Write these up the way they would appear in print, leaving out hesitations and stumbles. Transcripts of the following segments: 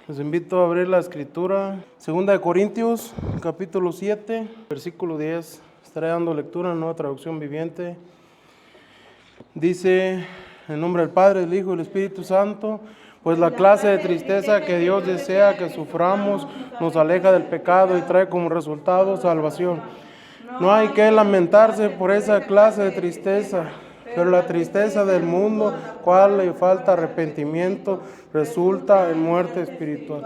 Les invito a abrir la escritura, 2 Corintios, capítulo 7, versículo 10. Estaré dando lectura en Nueva Traducción Viviente. Dice, en nombre del Padre, del Hijo y del Espíritu Santo, pues la clase de tristeza que Dios desea que suframos nos aleja del pecado y trae como resultado salvación. No hay que lamentarse por esa clase de tristeza, pero la tristeza del mundo, cual le falta arrepentimiento, resulta en muerte espiritual.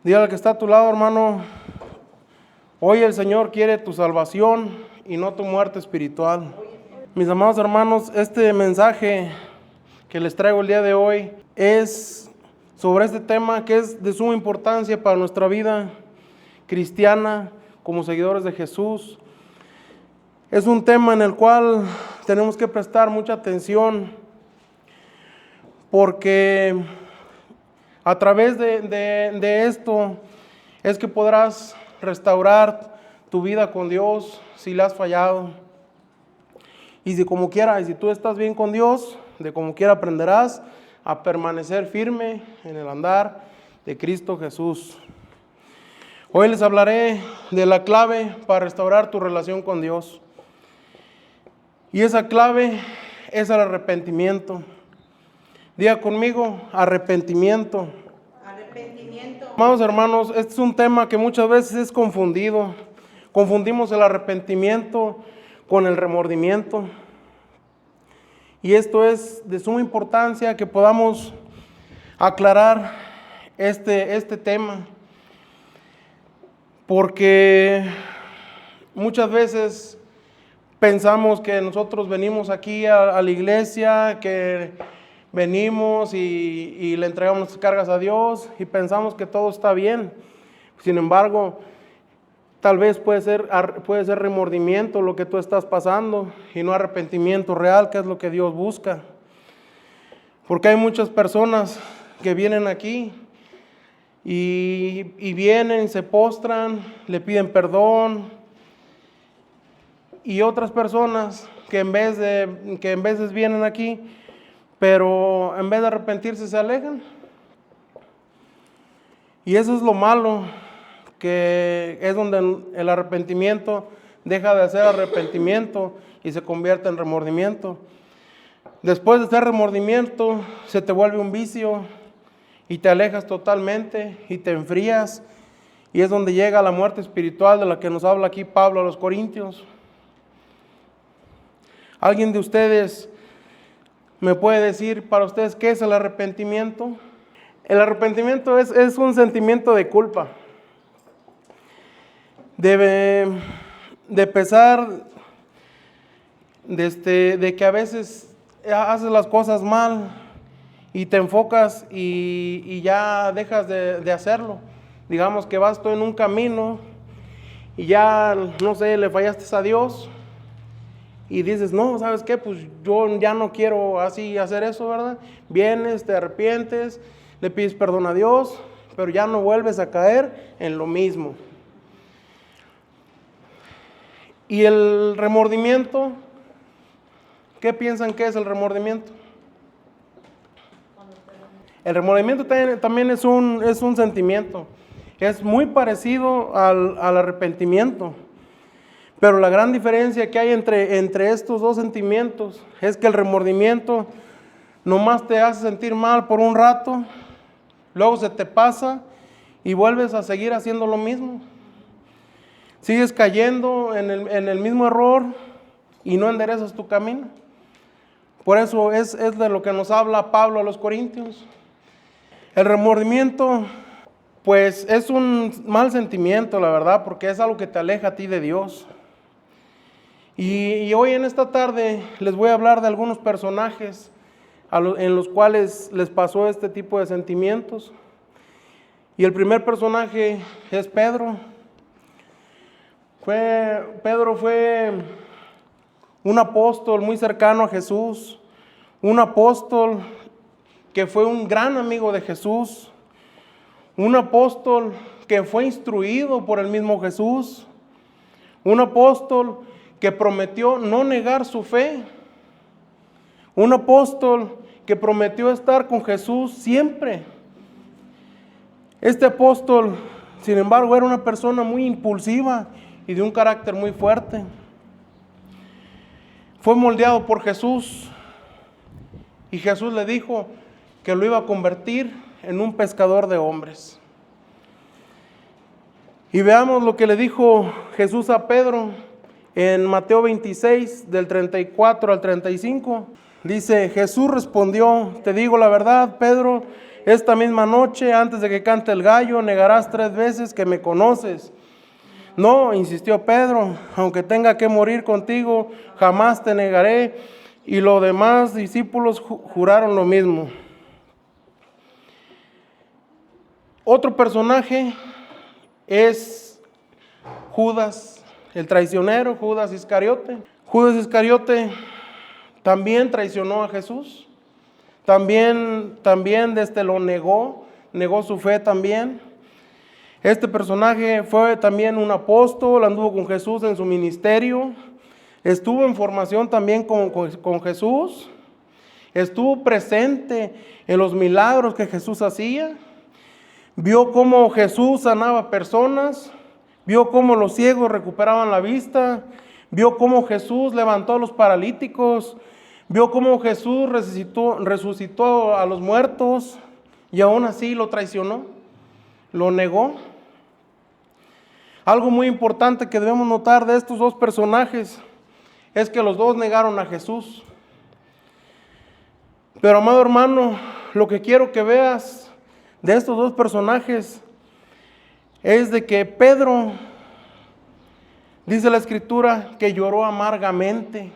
Dígale al que está a tu lado, hermano, hoy el Señor quiere tu salvación y no tu muerte espiritual. Mis amados hermanos, este mensaje que les traigo el día de hoy es sobre este tema que es de suma importancia para nuestra vida cristiana como seguidores de Jesús. Es un tema en el cual tenemos que prestar mucha atención porque a través de esto es que podrás restaurar tu vida con Dios si le has fallado. Y si como quiera, y si tú estás bien con Dios, de como quiera aprenderás a permanecer firme en el andar de Cristo Jesús. Hoy les hablaré de la clave para restaurar tu relación con Dios. Y esa clave es el arrepentimiento. Diga conmigo, arrepentimiento. Arrepentimiento. Amados hermanos, este es un tema que muchas veces es confundido. Confundimos el arrepentimiento con el remordimiento. Y esto es de suma importancia que podamos aclarar este tema. Porque muchas veces pensamos que nosotros venimos aquí a la iglesia, que venimos y le entregamos nuestras cargas a Dios y pensamos que todo está bien. Sin embargo, tal vez puede ser remordimiento lo que tú estás pasando y no arrepentimiento real, que es lo que Dios busca. Porque hay muchas personas que vienen aquí y vienen, se postran, le piden perdón. Y otras personas que en veces vienen aquí, pero en vez de arrepentirse se alejan. Y eso es lo malo, que es donde el arrepentimiento deja de ser arrepentimiento y se convierte en remordimiento. Después de ser remordimiento, se te vuelve un vicio y te alejas totalmente y te enfrías. Y es donde llega la muerte espiritual de la que nos habla aquí Pablo a los Corintios. ¿Alguien de ustedes me puede decir para ustedes qué es el arrepentimiento? El arrepentimiento es un sentimiento de culpa, de pesar, de que a veces haces las cosas mal y te enfocas y ya dejas de hacerlo. Digamos que vas tú en un camino y ya, no sé, le fallaste a Dios. Y dices, no, ¿sabes qué? Pues yo ya no quiero así hacer eso, ¿verdad? Vienes, te arrepientes, le pides perdón a Dios, pero ya no vuelves a caer en lo mismo. Y el remordimiento, ¿qué piensan que es el remordimiento? El remordimiento también es un sentimiento. Es muy parecido al arrepentimiento. Pero la gran diferencia que hay entre estos dos sentimientos es que el remordimiento nomás te hace sentir mal por un rato, luego se te pasa y vuelves a seguir haciendo lo mismo. Sigues cayendo en el mismo error y no enderezas tu camino. Por eso es de lo que nos habla Pablo a los Corintios. El remordimiento, pues es un mal sentimiento, la verdad, porque es algo que te aleja a ti de Dios. Y hoy en esta tarde les voy a hablar de algunos personajes en los cuales les pasó este tipo de sentimientos. Y el primer personaje es Pedro. Pedro fue un apóstol muy cercano a Jesús, un apóstol que fue un gran amigo de Jesús, un apóstol que fue instruido por el mismo Jesús, un apóstol que prometió no negar su fe, un apóstol que prometió estar con Jesús siempre. Este apóstol, sin embargo, era una persona muy impulsiva y de un carácter muy fuerte. Fue moldeado por Jesús y Jesús le dijo que lo iba a convertir en un pescador de hombres. Y veamos lo que le dijo Jesús a Pedro en Mateo 26, del 34 al 35. Dice, Jesús respondió, te digo la verdad, Pedro, esta misma noche, antes de que cante el gallo, negarás 3 veces que me conoces. No, insistió Pedro, aunque tenga que morir contigo, jamás te negaré. Y los demás discípulos juraron lo mismo. Otro personaje es Judas, el traicionero, Judas Iscariote. Judas Iscariote también traicionó a Jesús. También lo negó su fe también. Este personaje fue también un apóstol, anduvo con Jesús en su ministerio, estuvo en formación también con Jesús, estuvo presente en los milagros que Jesús hacía, vio cómo Jesús sanaba personas, vio cómo los ciegos recuperaban la vista, vio cómo Jesús levantó a los paralíticos, vio cómo Jesús resucitó a los muertos y aún así lo traicionó, lo negó. Algo muy importante que debemos notar de estos dos personajes es que los dos negaron a Jesús. Pero amado hermano, lo que quiero que veas de estos dos personajes es de que Pedro, dice la Escritura, que lloró amargamente.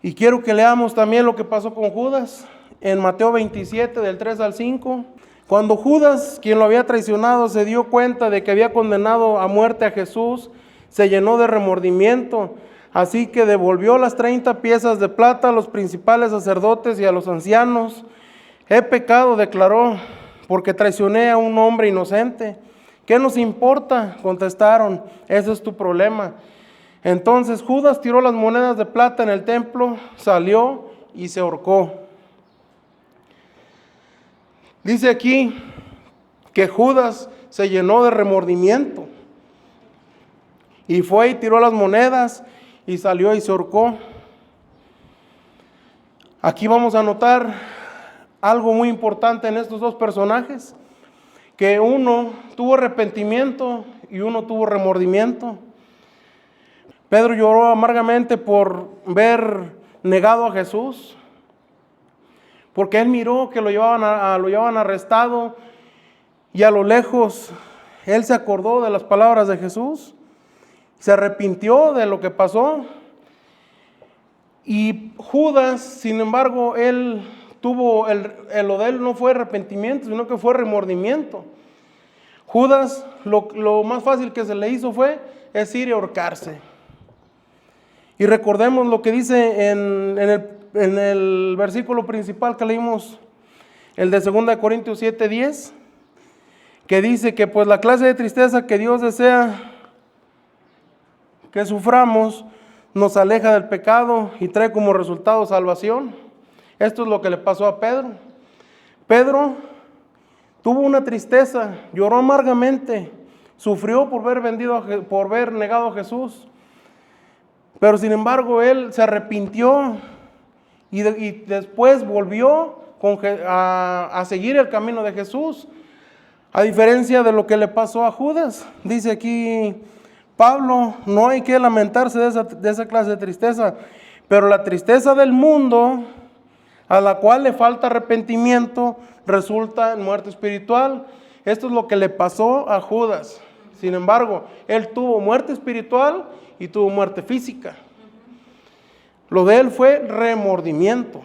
Y quiero que leamos también lo que pasó con Judas en Mateo 27, del 3 al 5. Cuando Judas, quien lo había traicionado, se dio cuenta de que había condenado a muerte a Jesús, se llenó de remordimiento, así que devolvió las 30 piezas de plata a los principales sacerdotes y a los ancianos. He pecado, declaró, porque traicioné a un hombre inocente. ¿Qué nos importa?, contestaron, ese es tu problema. Entonces Judas tiró las monedas de plata en el templo, salió y se ahorcó. Dice aquí que Judas se llenó de remordimiento y fue y tiró las monedas y salió y se ahorcó. Aquí vamos a notar algo muy importante en estos dos personajes, que uno tuvo arrepentimiento y uno tuvo remordimiento. Pedro lloró amargamente por ver negado a Jesús, porque él miró que lo llevaban arrestado y a lo lejos él se acordó de las palabras de Jesús, se arrepintió de lo que pasó. Y Judas, sin embargo, él tuvo, lo de él no fue arrepentimiento, sino que fue remordimiento. Judas, lo más fácil que se le hizo es ir y ahorcarse. Y recordemos lo que dice en el versículo principal que leímos, el de 2 Corintios 7:10, que dice que pues la clase de tristeza que Dios desea que suframos nos aleja del pecado y trae como resultado salvación. Esto es lo que le pasó a Pedro. Pedro tuvo una tristeza, lloró amargamente, sufrió por ver negado a Jesús. Pero sin embargo él se arrepintió y después volvió a seguir el camino de Jesús. A diferencia de lo que le pasó a Judas, dice aquí Pablo, no hay que lamentarse de esa clase de tristeza, pero la tristeza del mundo, a la cual le falta arrepentimiento, resulta en muerte espiritual. Esto es lo que le pasó a Judas. Sin embargo, él tuvo muerte espiritual y tuvo muerte física. Lo de él fue remordimiento.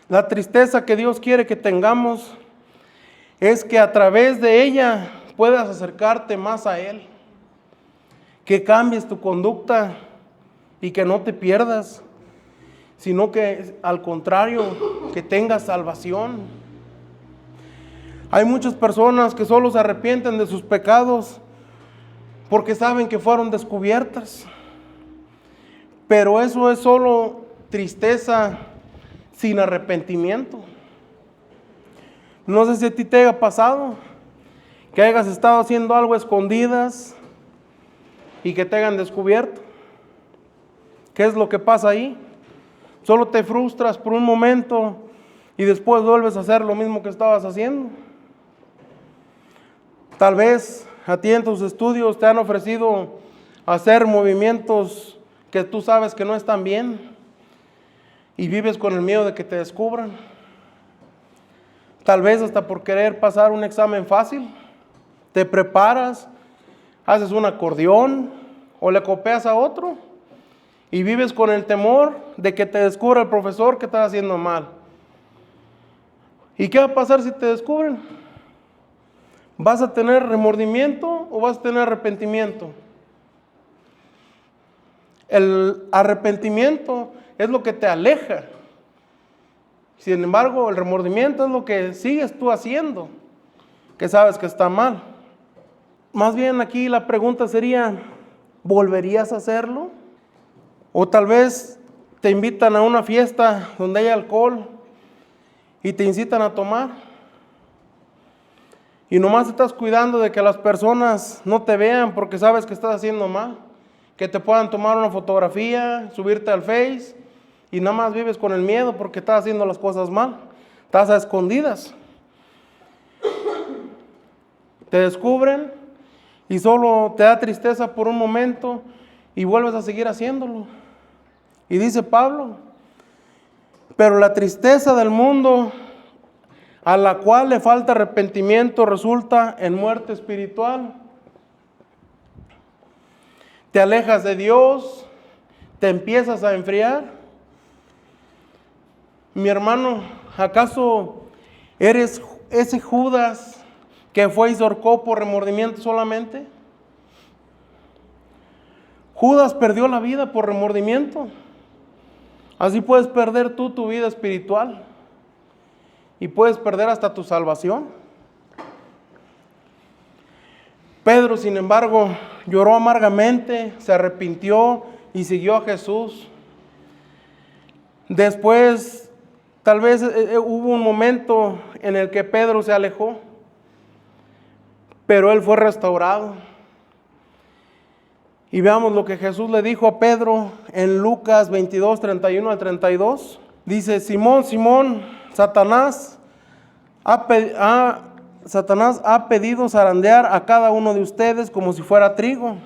La tristeza que Dios quiere que tengamos es que a través de ella puedas acercarte más a Él, que cambies tu conducta y que no te pierdas, sino que al contrario, que tengas salvación. Hay muchas personas que solo se arrepienten de sus pecados porque saben que fueron descubiertas, pero eso es solo tristeza sin arrepentimiento. No sé si a ti te haya pasado que hayas estado haciendo algo a escondidas y que te hayan descubierto. ¿Qué es lo que pasa ahí? Solo te frustras por un momento y después vuelves a hacer lo mismo que estabas haciendo. Tal vez a ti en tus estudios te han ofrecido hacer movimientos que tú sabes que no están bien y vives con el miedo de que te descubran. Tal vez hasta por querer pasar un examen fácil, te preparas, haces un acordeón o le copias a otro y vives con el temor de que te descubra el profesor que estás haciendo mal. ¿Y qué va a pasar si te descubren? ¿Vas a tener remordimiento o vas a tener arrepentimiento? El arrepentimiento es lo que te aleja. Sin embargo, el remordimiento es lo que sigues tú haciendo, que sabes que está mal. Más bien aquí la pregunta sería, ¿volverías a hacerlo? O tal vez te invitan a una fiesta donde hay alcohol y te incitan a tomar. Y nomás estás cuidando de que las personas no te vean porque sabes que estás haciendo mal. Que te puedan tomar una fotografía, subirte al Face y nada más vives con el miedo porque estás haciendo las cosas mal. Estás a escondidas. Te descubren y solo te da tristeza por un momento y vuelves a seguir haciéndolo. Y dice Pablo, pero la tristeza del mundo a la cual le falta arrepentimiento resulta en muerte espiritual. Te alejas de Dios, te empiezas a enfriar. Mi hermano, ¿acaso eres ese Judas que fue y se ahorcó por remordimiento solamente? Judas perdió la vida por remordimiento. Así puedes perder tú tu vida espiritual y puedes perder hasta tu salvación. Pedro, sin embargo, lloró amargamente, se arrepintió y siguió a Jesús. Después, tal vez hubo un momento en el que Pedro se alejó, pero él fue restaurado. Y veamos lo que Jesús le dijo a Pedro en Lucas 22, 31 al 32. Dice, Simón, Simón, Satanás ha pedido zarandear a cada uno de ustedes como si fuera trigo.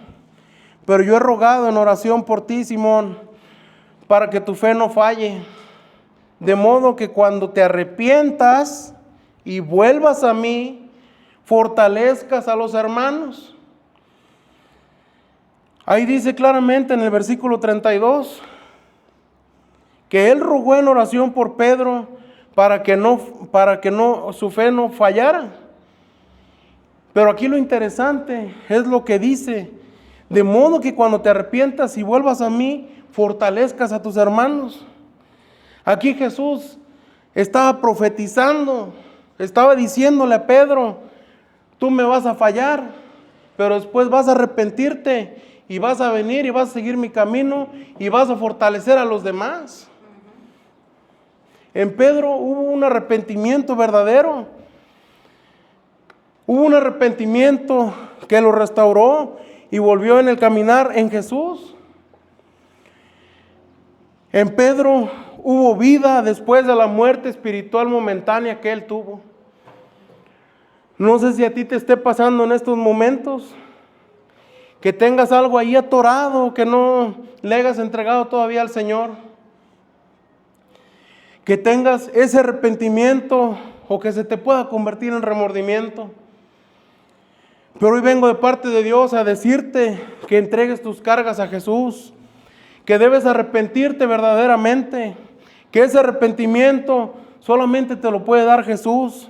Pero yo he rogado en oración por ti, Simón, para que tu fe no falle. De modo que cuando te arrepientas y vuelvas a mí, fortalezcas a los hermanos. Ahí dice claramente en el versículo 32 que él rogó en oración por Pedro para que su fe no fallara. Pero aquí lo interesante es lo que dice, de modo que cuando te arrepientas y vuelvas a mí, fortalezcas a tus hermanos. Aquí Jesús estaba profetizando, estaba diciéndole a Pedro, tú me vas a fallar, pero después vas a arrepentirte y vas a venir y vas a seguir mi camino y vas a fortalecer a los demás. En Pedro hubo un arrepentimiento verdadero. Hubo un arrepentimiento que lo restauró y volvió en el caminar en Jesús. En Pedro hubo vida después de la muerte espiritual momentánea que él tuvo. No sé si a ti te esté pasando en estos momentos, que tengas algo ahí atorado, que no le hayas entregado todavía al Señor. Que tengas ese arrepentimiento o que se te pueda convertir en remordimiento. Pero hoy vengo de parte de Dios a decirte que entregues tus cargas a Jesús, que debes arrepentirte verdaderamente, que ese arrepentimiento solamente te lo puede dar Jesús.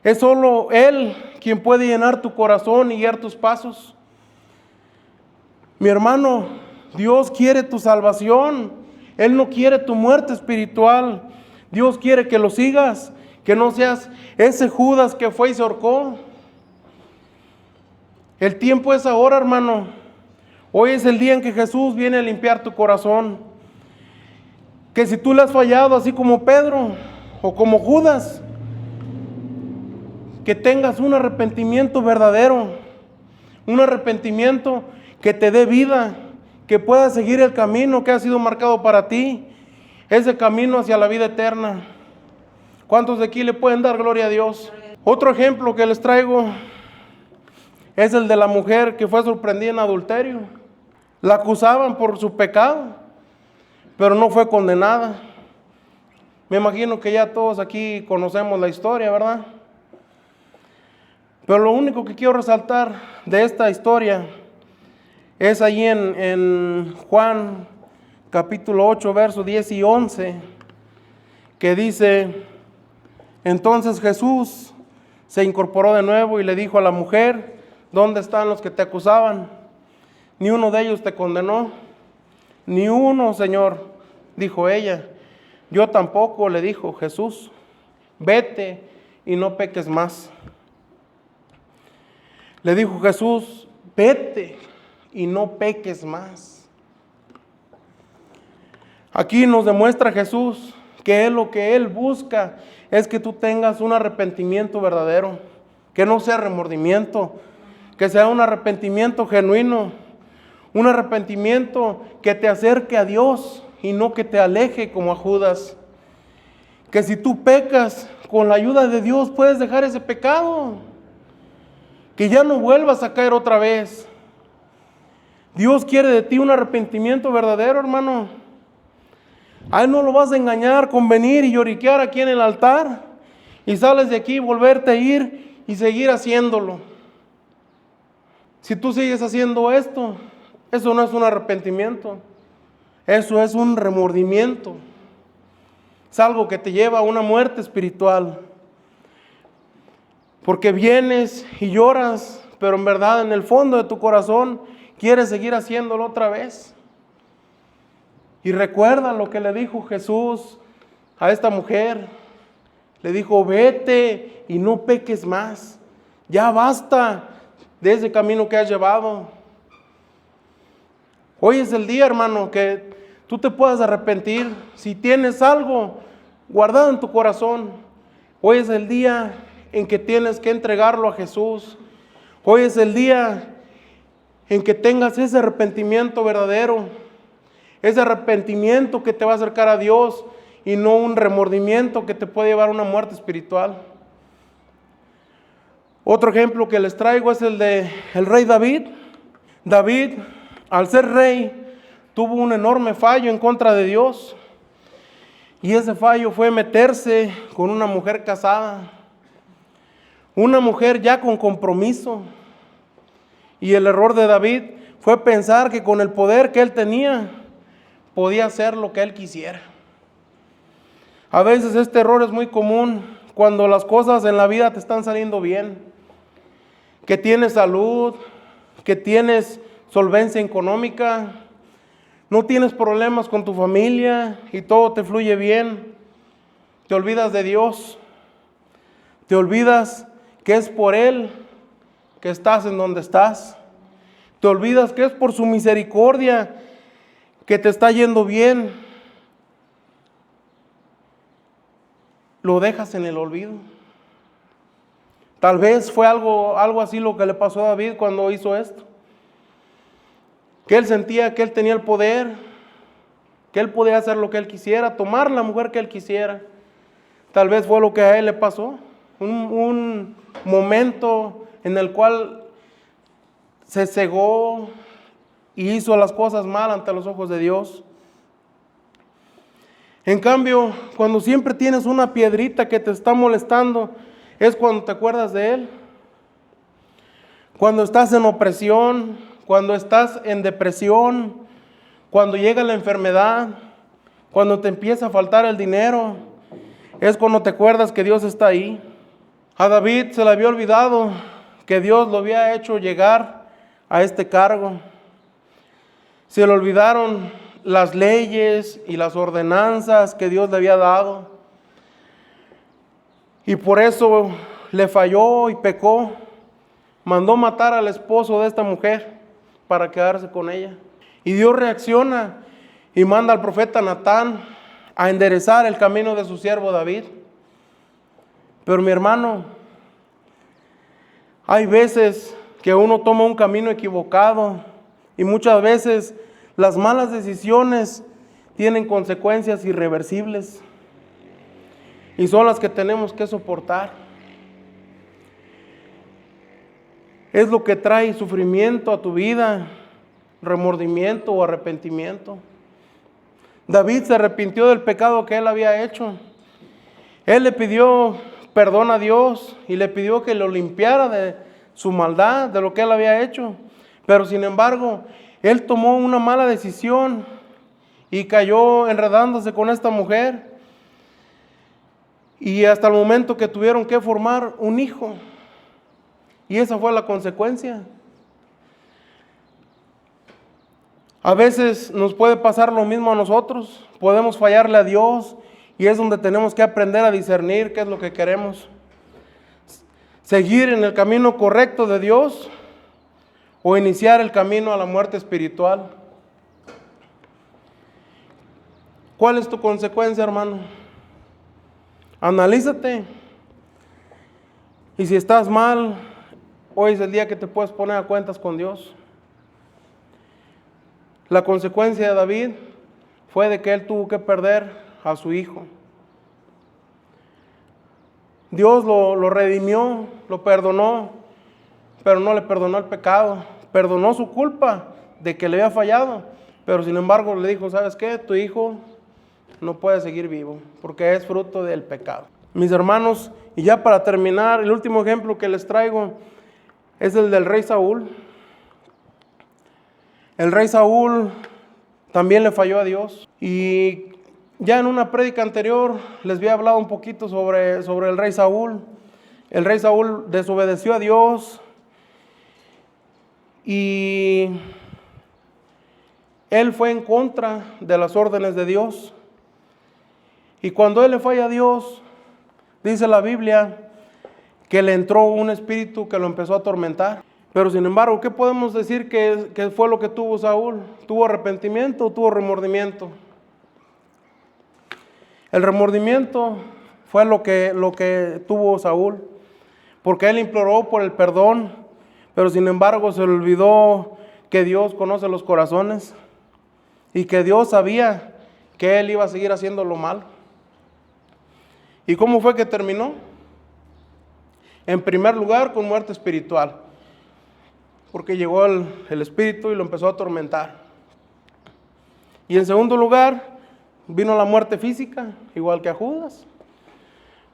Es solo Él quien puede llenar tu corazón y guiar tus pasos. Mi hermano, Dios quiere tu salvación. Él no quiere tu muerte espiritual. Dios quiere que lo sigas, que no seas ese Judas que fue y se ahorcó. El tiempo es ahora, hermano. Hoy es el día en que Jesús viene a limpiar tu corazón. Que si tú le has fallado, así como Pedro o como Judas, que tengas un arrepentimiento verdadero, un arrepentimiento que te dé vida, que puedas seguir el camino que ha sido marcado para ti, ese camino hacia la vida eterna. ¿Cuántos de aquí le pueden dar gloria a Dios? Otro ejemplo que les traigo es el de la mujer que fue sorprendida en adulterio. La acusaban por su pecado, pero no fue condenada. Me imagino que ya todos aquí conocemos la historia, ¿verdad? Pero lo único que quiero resaltar de esta historia es allí en Juan capítulo 8, versos 10 y 11, que dice: entonces Jesús se incorporó de nuevo y le dijo a la mujer: ¿dónde están los que te acusaban? Ni uno de ellos te condenó. Ni uno, Señor, dijo ella. Yo tampoco, le dijo Jesús. Vete y no peques más. Le dijo Jesús: vete y no peques más. Aquí nos demuestra Jesús que lo que Él busca es que tú tengas un arrepentimiento verdadero, que no sea remordimiento, que sea un arrepentimiento genuino, un arrepentimiento que te acerque a Dios y no que te aleje como a Judas. Que si tú pecas, con la ayuda de Dios puedes dejar ese pecado, que ya no vuelvas a caer otra vez. Dios quiere de ti un arrepentimiento verdadero, hermano. A Él no lo vas a engañar con venir y lloriquear aquí en el altar y sales de aquí y volverte a ir y seguir haciéndolo. Si tú sigues haciendo esto, eso no es un arrepentimiento, eso es un remordimiento. Es algo que te lleva a una muerte espiritual. Porque vienes y lloras, pero en verdad en el fondo de tu corazón quieres seguir haciéndolo otra vez. Y recuerda lo que le dijo Jesús a esta mujer. Le dijo: vete y no peques más. Ya basta de ese camino que has llevado. Hoy es el día, hermano, que tú te puedas arrepentir. Si tienes algo guardado en tu corazón, hoy es el día en que tienes que entregarlo a Jesús. Hoy es el día en que tengas ese arrepentimiento verdadero, ese arrepentimiento que te va a acercar a Dios y no un remordimiento que te puede llevar a una muerte espiritual. Otro ejemplo que les traigo es el de el rey David. David, al ser rey, tuvo un enorme fallo en contra de Dios. Y ese fallo fue meterse con una mujer casada, una mujer ya con compromiso. Y el error de David fue pensar que con el poder que él tenía, podía hacer lo que él quisiera. A veces este error es muy común cuando las cosas en la vida te están saliendo bien, que tienes salud, que tienes solvencia económica, no tienes problemas con tu familia y todo te fluye bien. Te olvidas de Dios, te olvidas que es por Él que estás en donde estás, te olvidas que es por su misericordia que te está yendo bien. Lo dejas en el olvido. Tal vez fue algo así lo que le pasó a David cuando hizo esto. Que él sentía que él tenía el poder, que él podía hacer lo que él quisiera, tomar la mujer que él quisiera. Tal vez fue lo que a él le pasó. Un momento en el cual se cegó y hizo las cosas mal ante los ojos de Dios. En cambio, cuando siempre tienes una piedrita que te está molestando, es cuando te acuerdas de Él. Cuando estás en opresión, cuando estás en depresión, cuando llega la enfermedad, cuando te empieza a faltar el dinero, es cuando te acuerdas que Dios está ahí. A David se le había olvidado que Dios lo había hecho llegar a este cargo. Se le olvidaron las leyes y las ordenanzas que Dios le había dado. Y por eso le falló y pecó. Mandó matar al esposo de esta mujer para quedarse con ella. Y Dios reacciona y manda al profeta Natán a enderezar el camino de su siervo David. Pero mi hermano, Hay veces que uno toma un camino equivocado y muchas veces las malas decisiones tienen consecuencias irreversibles y son las que tenemos que soportar. Es lo que trae sufrimiento a tu vida, remordimiento o arrepentimiento. David se arrepintió del pecado que él había hecho. Él le pidió perdón a Dios y le pidió que lo limpiara de su maldad, de lo que él había hecho. Pero sin embargo, él tomó una mala decisión y cayó enredándose con esta mujer. Y hasta el momento que tuvieron que formar un hijo. Y esa fue la consecuencia. A veces nos puede pasar lo mismo a nosotros. Podemos fallarle a Dios y es donde tenemos que aprender a discernir qué es lo que queremos. Seguir en el camino correcto de Dios o iniciar el camino a la muerte espiritual. ¿Cuál es tu consecuencia, hermano? Analízate. Y si estás mal, hoy es el día que te puedes poner a cuentas con Dios. La consecuencia de David fue de que él tuvo que perder a su hijo. Dios lo redimió, lo perdonó, pero no le perdonó el pecado. Perdonó su culpa de que le había fallado, pero sin embargo le dijo, ¿sabes qué? Tu hijo no puede seguir vivo, porque es fruto del pecado. Mis hermanos, y ya para terminar, el último ejemplo que les traigo es el del rey Saúl. El rey Saúl también le falló a Dios. Y ya en una prédica anterior les había hablado un poquito sobre el rey Saúl. El rey Saúl desobedeció a Dios y él fue en contra de las órdenes de Dios. Y cuando él le falla a Dios, dice la Biblia que le entró un espíritu que lo empezó a atormentar. Pero sin embargo, ¿qué podemos decir que fue lo que tuvo Saúl? ¿Tuvo arrepentimiento o tuvo remordimiento? El remordimiento fue lo que tuvo Saúl, porque él imploró por el perdón, pero sin embargo se le olvidó que Dios conoce los corazones y que Dios sabía que él iba a seguir haciendo lo malo. ¿Y cómo fue que terminó? En primer lugar, con muerte espiritual, porque llegó el espíritu y lo empezó a atormentar. Y en segundo lugar, vino la muerte física, igual que a Judas.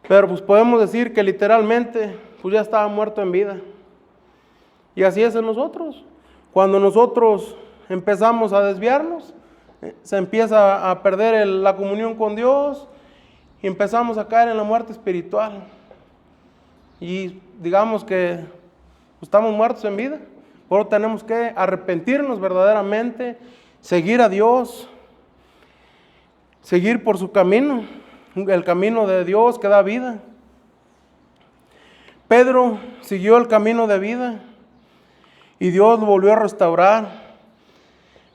Pero pues podemos decir que literalmente pues ya estaba muerto en vida. Y así es en nosotros. Cuando nosotros empezamos a desviarnos, se empieza a perder la comunión con Dios y empezamos a caer en la muerte espiritual. Y digamos que estamos muertos en vida. Por eso tenemos que arrepentirnos verdaderamente, seguir a Dios, seguir por su camino, el camino de Dios que da vida. Pedro siguió el camino de vida y Dios lo volvió a restaurar.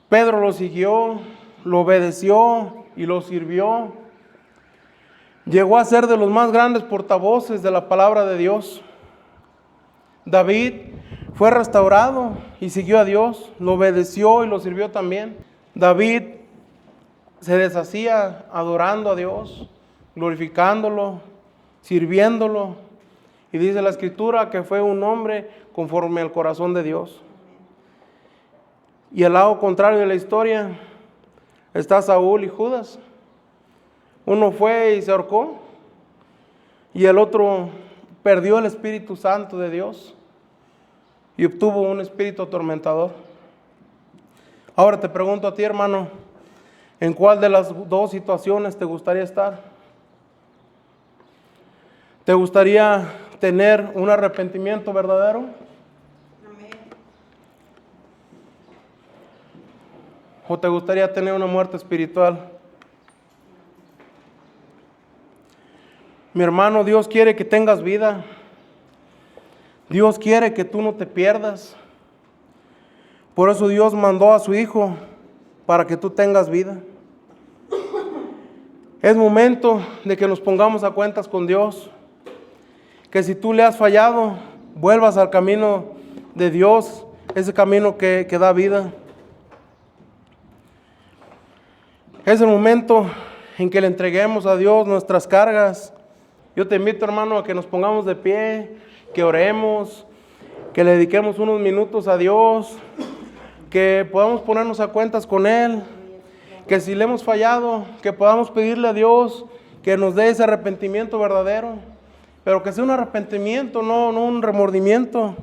Pedro lo siguió, lo obedeció y lo sirvió. Llegó a ser de los más grandes portavoces de la palabra de Dios. David fue restaurado y siguió a Dios, lo obedeció y lo sirvió también. David se deshacía adorando a Dios, glorificándolo, sirviéndolo. Y dice la Escritura que fue un hombre conforme al corazón de Dios. Y al lado contrario de la historia está Saúl y Judas. Uno fue y se ahorcó y el otro perdió el Espíritu Santo de Dios y obtuvo un espíritu atormentador. Ahora te pregunto a ti, hermano, ¿en cuál de las dos situaciones te gustaría estar? ¿Te gustaría tener un arrepentimiento verdadero? Amén. ¿O te gustaría tener una muerte espiritual? Mi hermano, Dios quiere que tengas vida. Dios quiere que tú no te pierdas. Por eso Dios mandó a su Hijo para que tú tengas vida. Es momento de que nos pongamos a cuentas con Dios. Que si tú le has fallado, vuelvas al camino de Dios, ese camino que da vida. Es el momento en que le entreguemos a Dios nuestras cargas. Yo te invito, hermano, a que nos pongamos de pie, que oremos, que le dediquemos unos minutos a Dios, que podamos ponernos a cuentas con Él, que si le hemos fallado, que podamos pedirle a Dios que nos dé ese arrepentimiento verdadero, pero que sea un arrepentimiento, no un remordimiento.